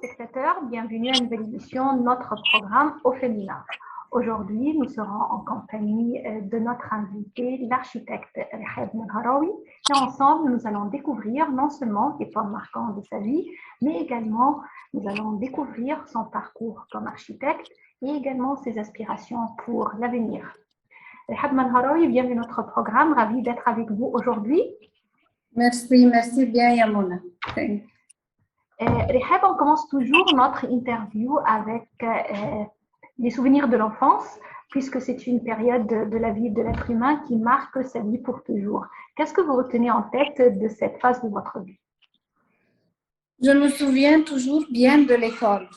téléspectateurs, bienvenue à une nouvelle édition de notre programme au féminin. Aujourd'hui, nous serons en compagnie de notre invité, l'architecte Rehab Menharaoui. Et ensemble, nous allons découvrir non seulement les points marquants de sa vie, mais également nous allons découvrir son parcours comme architecte et également ses aspirations pour l'avenir. Rehab Menharaoui, bienvenue à notre programme. Ravi d'être avec vous aujourd'hui. Merci bien, Yamuna. Rehab, on commence toujours notre interview avec les souvenirs de l'enfance, puisque c'est une période de la vie de l'être humain qui marque sa vie pour toujours. Qu'est-ce que vous retenez en tête de cette phase de votre vie? Je me souviens toujours bien de l'école,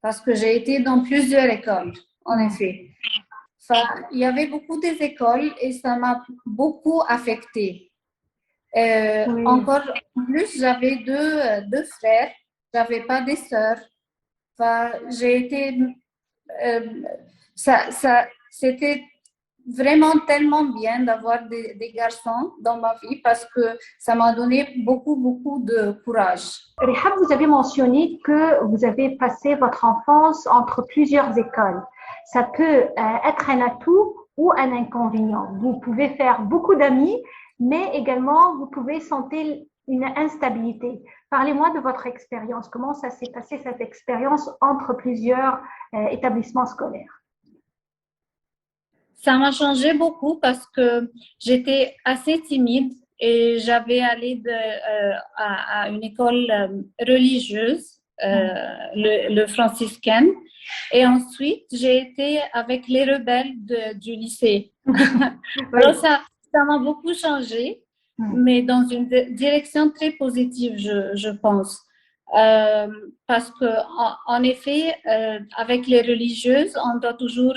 parce que j'ai été dans plusieurs écoles, en effet. Enfin, il y avait beaucoup des écoles et ça m'a beaucoup affectée. Oui. Encore plus, j'avais deux frères, j'avais pas des sœurs. Enfin, j'ai été, c'était vraiment tellement bien d'avoir des garçons dans ma vie parce que ça m'a donné beaucoup de courage. Rehab, vous avez mentionné que vous avez passé votre enfance entre plusieurs écoles. Ça peut être un atout ou un inconvénient. Vous pouvez faire beaucoup d'amis, mais également vous pouvez sentir une instabilité. Parlez-moi de votre expérience. Comment ça s'est passé cette expérience entre plusieurs établissements scolaires? Ça m'a changé beaucoup parce que j'étais assez timide et j'avais allé à une école religieuse, le franciscain. Et ensuite, j'ai été avec les rebelles du lycée. Alors, ça m'a beaucoup changé, mais dans une direction très positive, je pense. Parce que, en effet, avec les religieuses, on doit toujours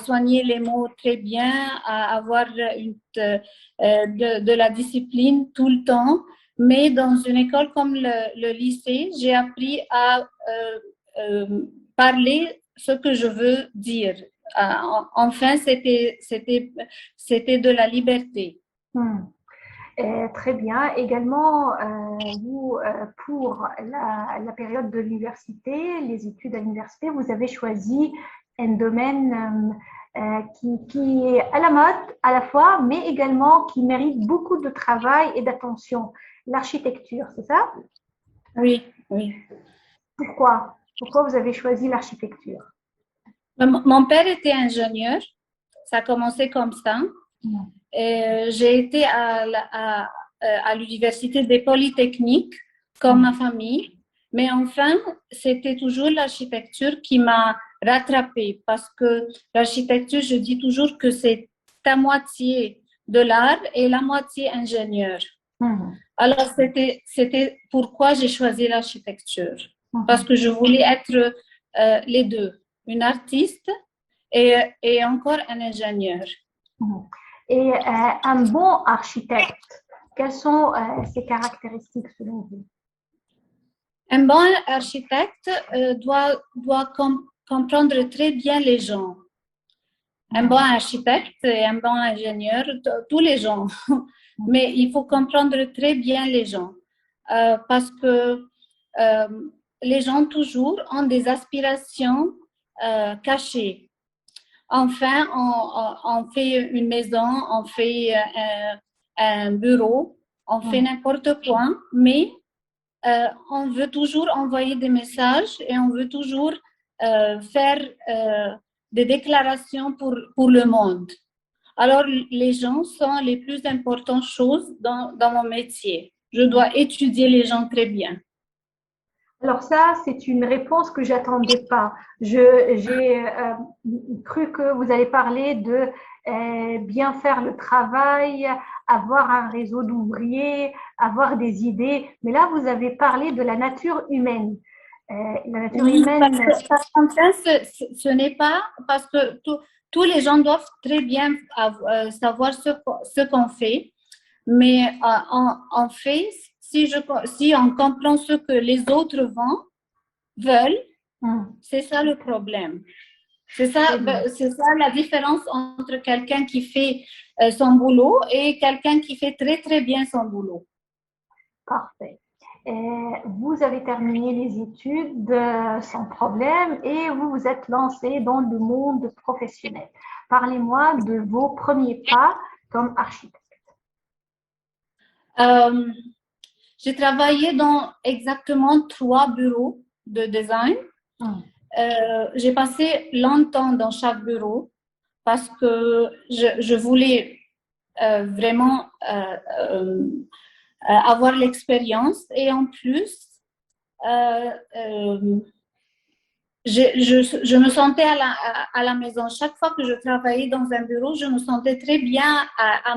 soigner les mots très bien, avoir de la discipline tout le temps. Mais dans une école comme le lycée, j'ai appris à parler ce que je veux dire. Enfin, c'était de la liberté. Très bien. Également, vous, pour la période de l'université, les études à l'université, vous avez choisi un domaine qui est à la mode à la fois, mais également qui mérite beaucoup de travail et d'attention. L'architecture, c'est ça? Oui. Pourquoi? Pourquoi vous avez choisi l'architecture? Mon père était ingénieur. Ça a commencé comme ça. J'ai été à l'université des Polytechniques, comme ma famille. Mais enfin, c'était toujours l'architecture qui m'a rattrapée parce que l'architecture, je dis toujours que c'est la moitié de l'art et la moitié ingénieur. Alors, c'était pourquoi j'ai choisi l'architecture. Parce que je voulais être les deux, une artiste et encore un ingénieur. Et un bon architecte, quelles sont ses caractéristiques selon vous? Un bon architecte doit comprendre très bien les gens. Un bon architecte et un bon ingénieur, tous les gens. Mais il faut comprendre très bien les gens. Parce que les gens toujours ont des aspirations cachées. Enfin, on fait une maison, on fait un bureau, on fait n'importe quoi, mais on veut toujours envoyer des messages et on veut toujours faire des déclarations pour le monde. Alors, les gens sont les plus importantes choses dans mon métier. Je dois étudier les gens très bien. Alors ça, c'est une réponse que j'attendais pas. J'ai cru que vous allez parler de bien faire le travail, avoir un réseau d'ouvriers, avoir des idées. Mais là, vous avez parlé de la nature humaine. La nature humaine. Enfin, ce n'est pas parce que tous les gens doivent très bien savoir ce qu'on fait. Mais en fait, si on comprend ce que les autres veulent, c'est ça le problème. C'est ça la différence entre quelqu'un qui fait son boulot et quelqu'un qui fait très bien son boulot. Parfait. Vous avez terminé les études sans problème et vous vous êtes lancé dans le monde professionnel. Parlez-moi de vos premiers pas comme architecte. J'ai travaillé dans exactement 3 bureaux de design. J'ai passé longtemps dans chaque bureau parce que je voulais vraiment avoir l'expérience et en plus, je me sentais à la maison. Chaque fois que je travaillais dans un bureau, je me sentais très bien à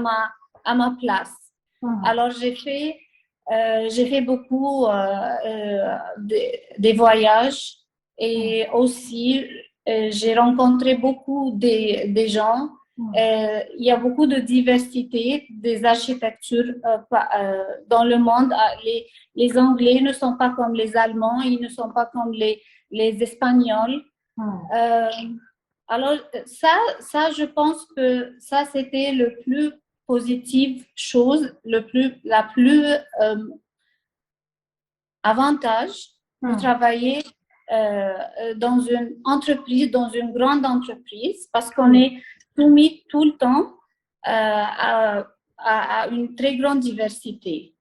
ma place. Alors, j'ai fait beaucoup des voyages et aussi j'ai rencontré beaucoup des gens. Il y a beaucoup de diversité des architectures dans le monde. Les Anglais ne sont pas comme les Allemands, ils ne sont pas comme les Espagnols. Alors, ça, je pense que ça, c'était le plus positive chose, la plus avantage de travailler dans une entreprise, dans une grande entreprise, parce qu'on est soumis tout le temps à une très grande diversité.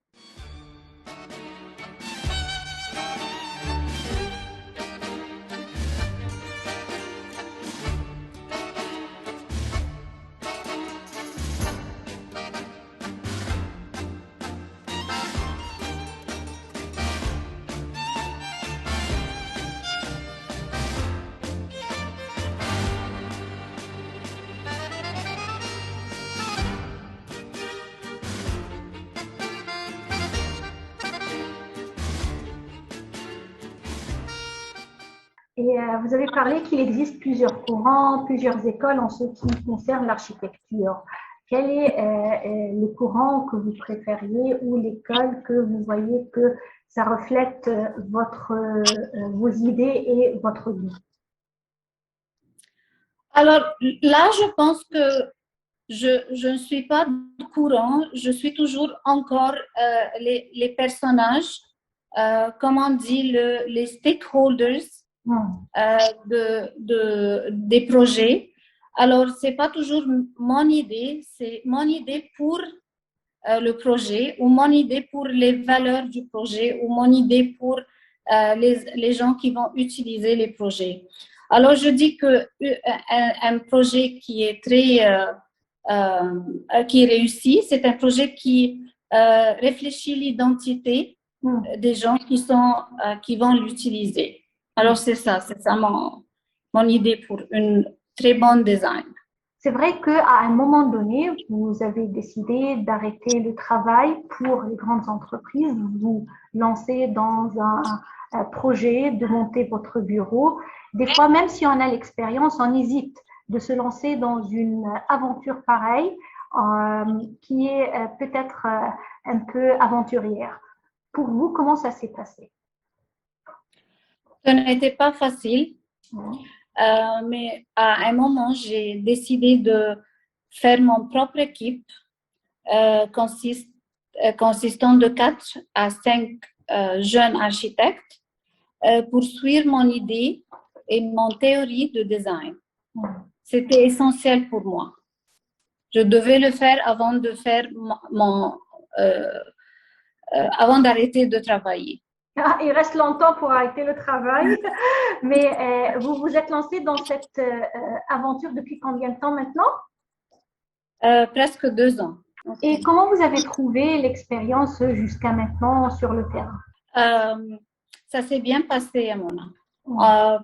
Et vous avez parlé qu'il existe plusieurs courants, plusieurs écoles en ce qui concerne l'architecture. Quel est le courant que vous préfériez ou l'école que vous voyez que ça reflète vos idées et votre goût? Alors là, je pense que je ne suis pas du courant, je suis toujours encore les personnages, comme on dit, les stakeholders des projets. Alors, ce n'est pas toujours mon idée, c'est mon idée pour le projet ou mon idée pour les valeurs du projet ou mon idée pour les gens qui vont utiliser les projets. Alors, je dis qu'un projet qui est qui réussit, c'est un projet qui réfléchit l'identité des gens qui vont l'utiliser. Alors, c'est ça mon idée pour une très bonne design. C'est vrai qu'à un moment donné, vous avez décidé d'arrêter le travail pour les grandes entreprises, vous lancez dans un projet de monter votre bureau. Des fois, même si on a l'expérience, on hésite de se lancer dans une aventure pareille qui est peut-être un peu aventurière. Pour vous, comment ça s'est passé? Ça n'était pas facile. Mais à un moment, j'ai décidé de faire mon propre équipe consistant de 4 à 5 jeunes architectes pour suivre mon idée et mon théorie de design. C'était essentiel pour moi. Je devais le faire avant de faire avant d'arrêter de travailler. Il reste longtemps pour arrêter le travail, mais vous vous êtes lancé dans cette aventure depuis combien de temps maintenant? Presque 2 ans. Et comment vous avez trouvé l'expérience jusqu'à maintenant sur le terrain? Ça s'est bien passé à mon âme.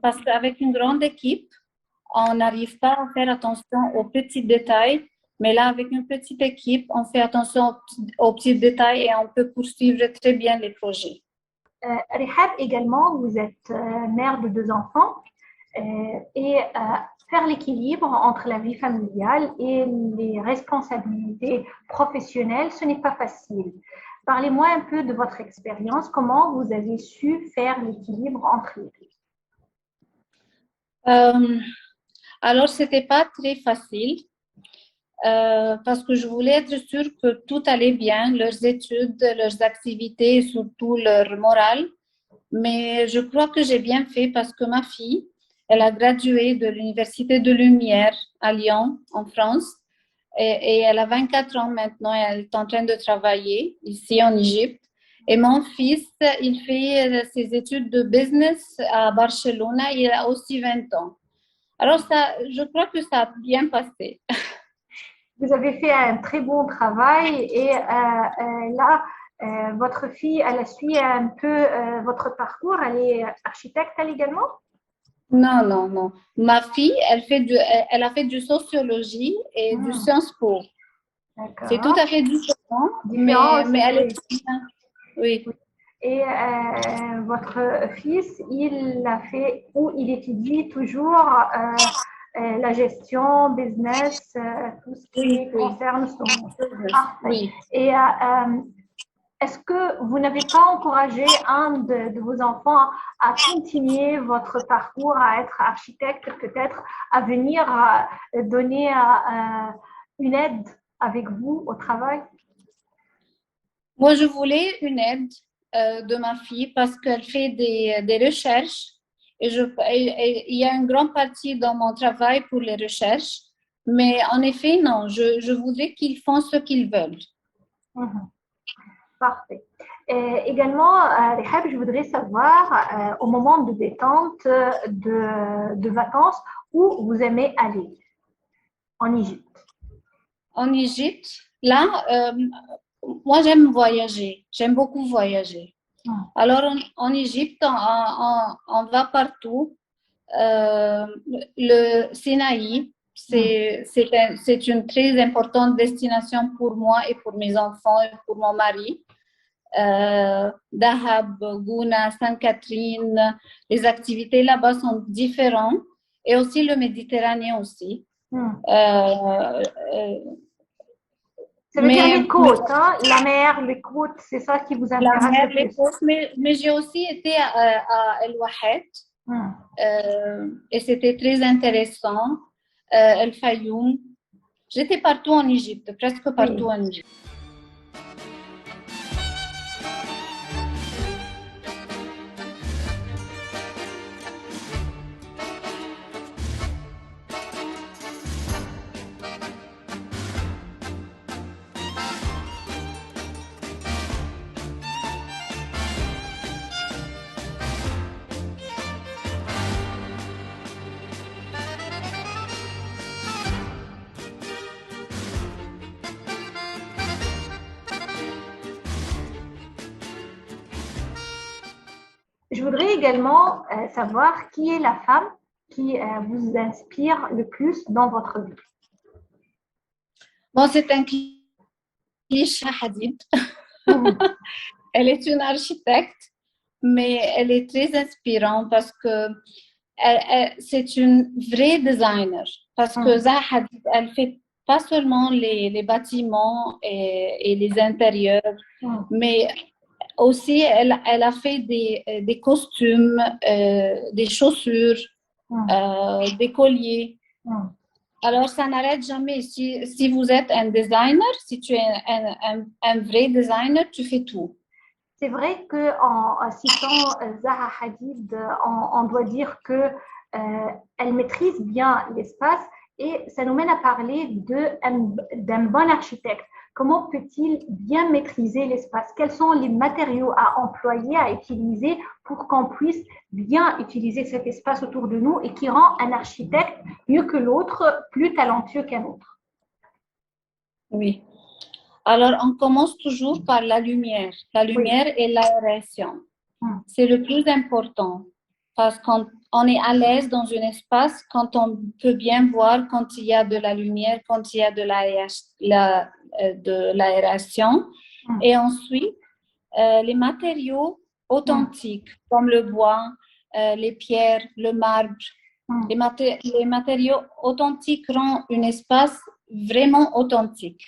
Parce qu'avec une grande équipe, on n'arrive pas à faire attention aux petits détails, mais là, avec une petite équipe, on fait attention aux petits détails et on peut poursuivre très bien les projets. Rehab également, vous êtes mère de 2 enfants et faire l'équilibre entre la vie familiale et les responsabilités professionnelles, ce n'est pas facile. Parlez-moi un peu de votre expérience, comment vous avez su faire l'équilibre entre les deux. Alors, ce n'était pas très facile. parce que je voulais être sûre que tout allait bien, leurs études, leurs activités et surtout leur morale. Mais je crois que j'ai bien fait parce que ma fille, elle a gradué de l'Université de Lumière à Lyon, en France, et elle a 24 ans maintenant et elle est en train de travailler ici en Égypte. Et mon fils, il fait ses études de business à Barcelone, il a aussi 20 ans. Alors, ça, je crois que ça a bien passé. Vous avez fait un très bon travail et là, votre fille, elle a suivi un peu votre parcours. Elle est architecte, elle également? Non, non, non. Ma fille, elle a fait du sociologie et du Sciences Po. C'est tout D'accord. à fait différent, Différent mais aussi, elle est oui. très bien. Oui, Et votre fils, il a fait ou il étudie toujours la gestion, business, tout ce oui, qui oui. concerne son. Parfait. Oui. Et est-ce que vous n'avez pas encouragé un de vos enfants à continuer votre parcours, à être architecte, peut-être à venir donner une aide avec vous au travail? Moi, je voulais une aide de ma fille parce qu'elle fait des recherches et il y a une grande partie dans mon travail pour les recherches. Mais en effet, non, je voudrais qu'ils font ce qu'ils veulent. Mhm. Parfait. Et également, Rehab, je voudrais savoir, au moment de détente, de vacances, où vous aimez aller en Égypte? En Égypte, là, moi, j'aime voyager. J'aime beaucoup voyager. Alors, en Égypte, on va partout. Le Sinaï, c'est une très importante destination pour moi et pour mes enfants et pour mon mari. Dahab, Gouna, Sainte-Catherine, les activités là-bas sont différentes et aussi le Méditerranée aussi. Ça veut dire les côtes, hein? La mer, les côtes, c'est ça qui vous La intéresse mer, le les plus. côtes, mais j'ai aussi été à El Wahed et c'était très intéressant. El Fayoum. J'étais partout en Égypte, presque partout Oui. en Égypte. Je voudrais également savoir qui est la femme qui vous inspire le plus dans votre vie. Bon, c'est un cliché Hadid. Elle est une architecte, mais elle est très inspirante parce que c'est une vraie designer. Parce que Zaha Hadid, elle fait pas seulement les bâtiments et les intérieurs, mais aussi elle a fait des costumes, des chaussures, des colliers. Alors, ça n'arrête jamais. Si vous êtes un designer, si tu es un vrai designer, tu fais tout. C'est vrai qu'en citant Zaha Hadid, on doit dire que elle maîtrise bien l'espace et ça nous mène à parler d'un bon architecte. Comment peut-il bien maîtriser l'espace? Quels sont les matériaux à employer, à utiliser pour qu'on puisse bien utiliser cet espace autour de nous et qui rend un architecte mieux que l'autre, plus talentueux qu'un autre? Oui. Alors, on commence toujours par la lumière. La lumière et l'aération. C'est le plus important parce qu'on est à l'aise dans un espace quand on peut bien voir quand il y a de la lumière, quand il y a de l'aération. Et ensuite, les matériaux authentiques comme le bois, les pierres, le marbre. Les matériaux authentiques rendent un espace vraiment authentique.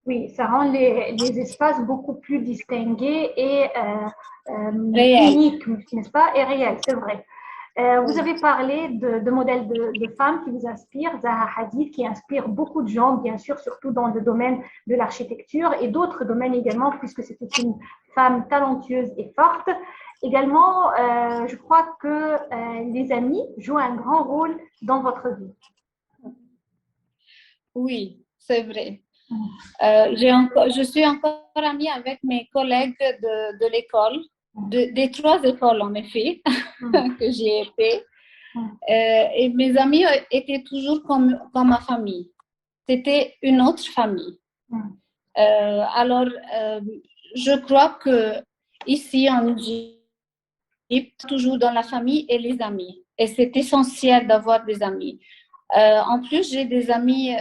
Oui, ça rend les espaces beaucoup plus distingués et uniques, n'est-ce pas? Et réels, c'est vrai. Vous avez parlé de modèles de femmes qui vous inspirent, Zaha Hadid, qui inspire beaucoup de gens, bien sûr, surtout dans le domaine de l'architecture et d'autres domaines également, puisque c'était une femme talentueuse et forte. Également, je crois que les amis jouent un grand rôle dans votre vie. Oui, c'est vrai. Je suis encore amie avec mes collègues de l'école, des 3 écoles en effet, que j'ai été. Et mes amis étaient toujours comme ma famille. C'était une autre famille. Alors, je crois que ici en Égypte, toujours dans la famille et les amis. Et c'est essentiel d'avoir des amis. En plus, j'ai des amis,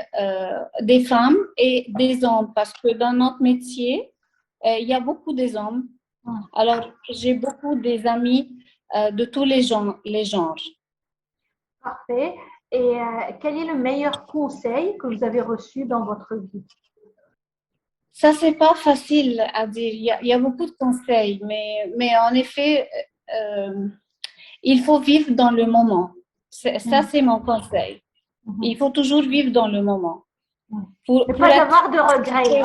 des femmes et des hommes, parce que dans notre métier, il y a beaucoup des hommes. Alors, j'ai beaucoup des amis de tous les genres. Parfait. Et quel est le meilleur conseil que vous avez reçu dans votre vie? Ça, c'est pas facile à dire. Il y a beaucoup de conseils, mais en effet, il faut vivre dans le moment. Ça, c'est mon conseil. Il faut toujours vivre dans le moment. Pour pas avoir de regrets.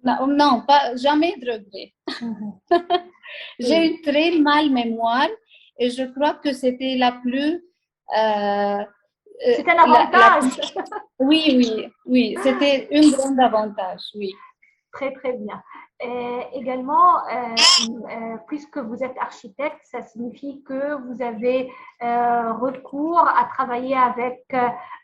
Non, jamais de regrets. J'ai une très mal mémoire et je crois que c'était la plus... c'est un avantage. Oui, c'était un grand avantage, oui. Très, très bien. Également, puisque vous êtes architecte, ça signifie que vous avez recours à travailler avec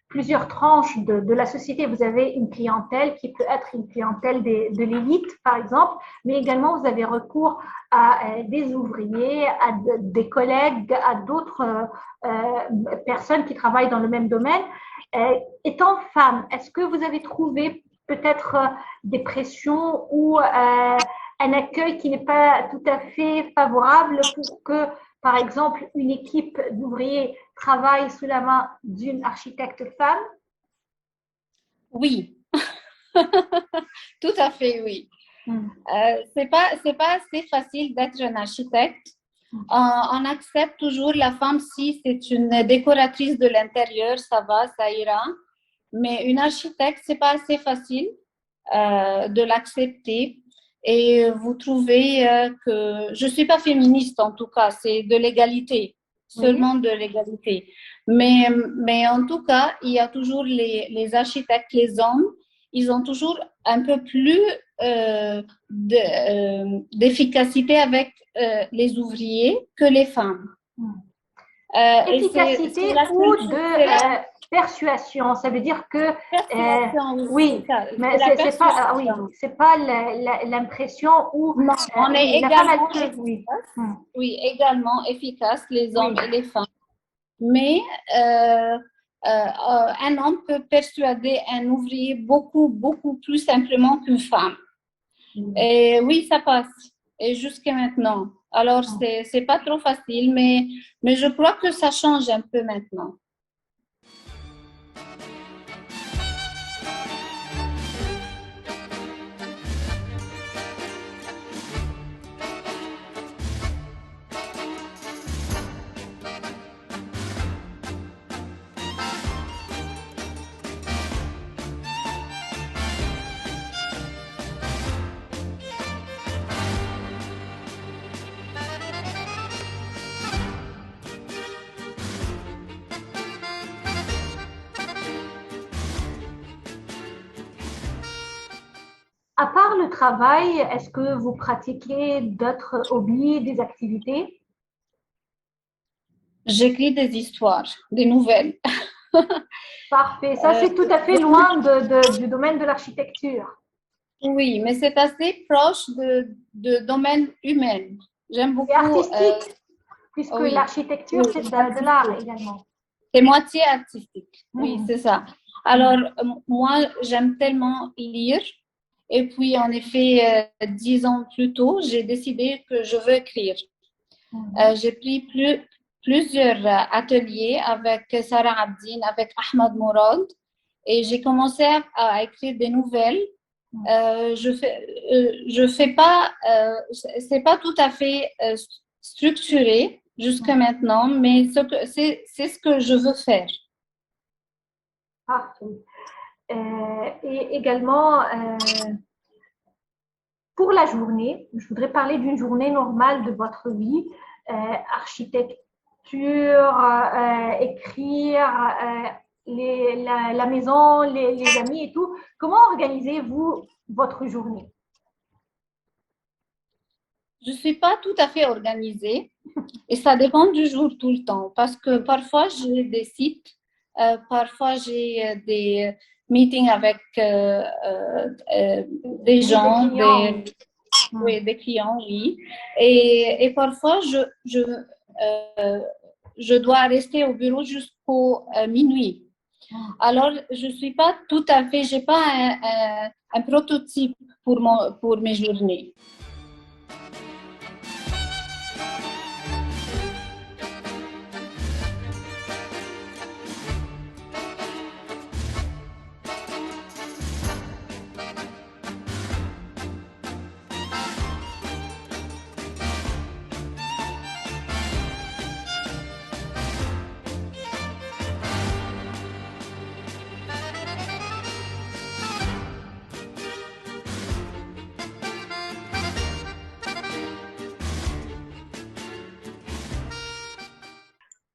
plusieurs tranches de la société. Vous avez une clientèle qui peut être une clientèle de l'élite, par exemple, mais également vous avez recours à des ouvriers, à des collègues, à d'autres personnes qui travaillent dans le même domaine. Étant femme, est-ce que vous avez trouvé peut-être des pressions ou un accueil qui n'est pas tout à fait favorable pour que, par exemple, une équipe d'ouvriers travaille sous la main d'une architecte femme? Oui, tout à fait, oui. C'est pas assez facile d'être un architecte. On accepte toujours la femme si c'est une décoratrice de l'intérieur, ça va, ça ira. Mais une architecte, c'est pas assez facile de l'accepter. Et vous trouvez que je suis pas féministe en tout cas, c'est de l'égalité, seulement de l'égalité. Mais en tout cas, il y a toujours les architectes, les hommes, ils ont toujours un peu plus d'efficacité avec les ouvriers que les femmes. Efficacité ou de persuasion, ça veut dire que oui, mais c'est pas c'est pas l'impression où non, on est la également femme efficace, oui, également efficace les hommes et les femmes, mais un homme peut persuader un ouvrier beaucoup plus simplement qu'une femme. Et oui, ça passe, et jusqu'à maintenant. Alors, c'est pas trop facile, mais je crois que ça change un peu maintenant. À part le travail, est-ce que vous pratiquez d'autres hobbies, des activités? J'écris des histoires, des nouvelles. Parfait. Ça, c'est tout à fait loin du domaine de l'architecture. Oui, mais c'est assez proche de domaine humain. J'aime beaucoup. C'est artistique, puisque l'architecture, c'est de l'art également. C'est moitié artistique. Oui, c'est ça. Alors, moi, j'aime tellement lire. Et puis, en effet, 10 ans plus tôt, j'ai décidé que je veux écrire. J'ai pris plusieurs ateliers avec Sarah Abdine, avec Ahmad Mourad, et j'ai commencé à écrire des nouvelles. Je fais pas, c'est pas tout à fait structuré. jusqu'à maintenant, mais c'est ce que je veux faire. Parfait. Et également, pour la journée, je voudrais parler d'une journée normale de votre vie, architecture, écrire, la maison, les amis et tout. Comment organisez-vous votre journée? Je ne suis pas tout à fait organisée et ça dépend du jour tout le temps parce que parfois j'ai des sites, parfois j'ai des meetings avec des gens, Des clients, oui. oui, des clients, oui. Et parfois je dois rester au bureau jusqu'au minuit. Alors, je ne suis pas tout à fait, je n'ai pas un prototype pour mes journées.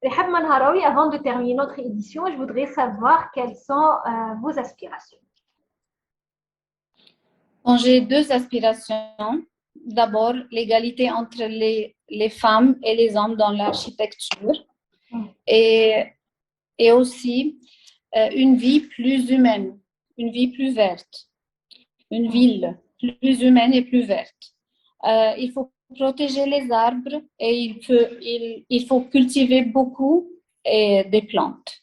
Rehab Manharawi, avant de terminer notre édition, je voudrais savoir quelles sont vos aspirations. Bon, j'ai deux aspirations. D'abord, l'égalité entre les femmes et les hommes dans l'architecture et aussi une vie plus humaine, une vie plus verte, une ville plus humaine et plus verte. Il faut protéger les arbres et il faut cultiver beaucoup des plantes.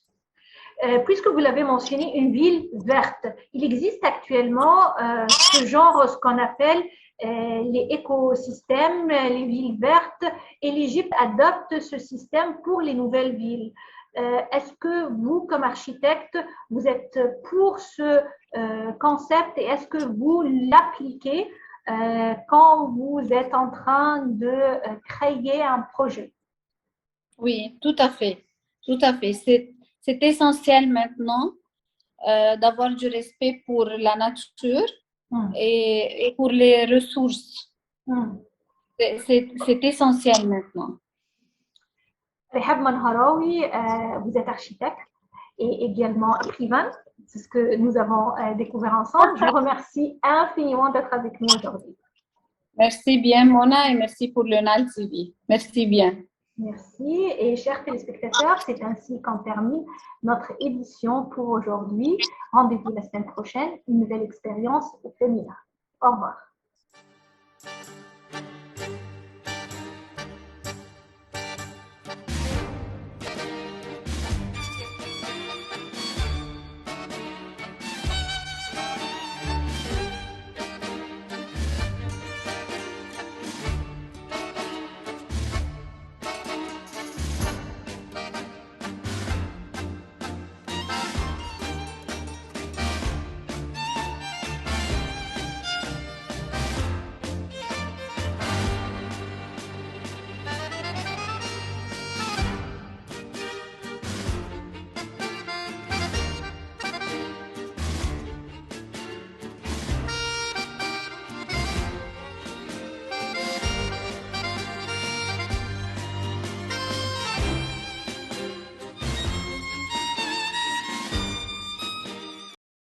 Puisque vous l'avez mentionné, une ville verte, il existe actuellement ce genre, ce qu'on appelle les écosystèmes, les villes vertes, et l'Égypte adopte ce système pour les nouvelles villes. Est-ce que vous, comme architecte, vous êtes pour ce concept et est-ce que vous l'appliquez quand vous êtes en train de créer un projet? Oui, tout à fait. Tout à fait. C'est essentiel maintenant d'avoir du respect pour la nature et pour les ressources. C'est essentiel maintenant. Rehab Manharawi, vous êtes architecte et également écrivain. C'est ce que nous avons découvert ensemble. Je vous remercie infiniment d'être avec nous aujourd'hui. Merci bien, Mona, et merci pour le NAL TV. Merci bien. Merci. Et chers téléspectateurs, c'est ainsi qu'en termine notre édition pour aujourd'hui. Rendez-vous la semaine prochaine, une nouvelle expérience au féminin. Au revoir.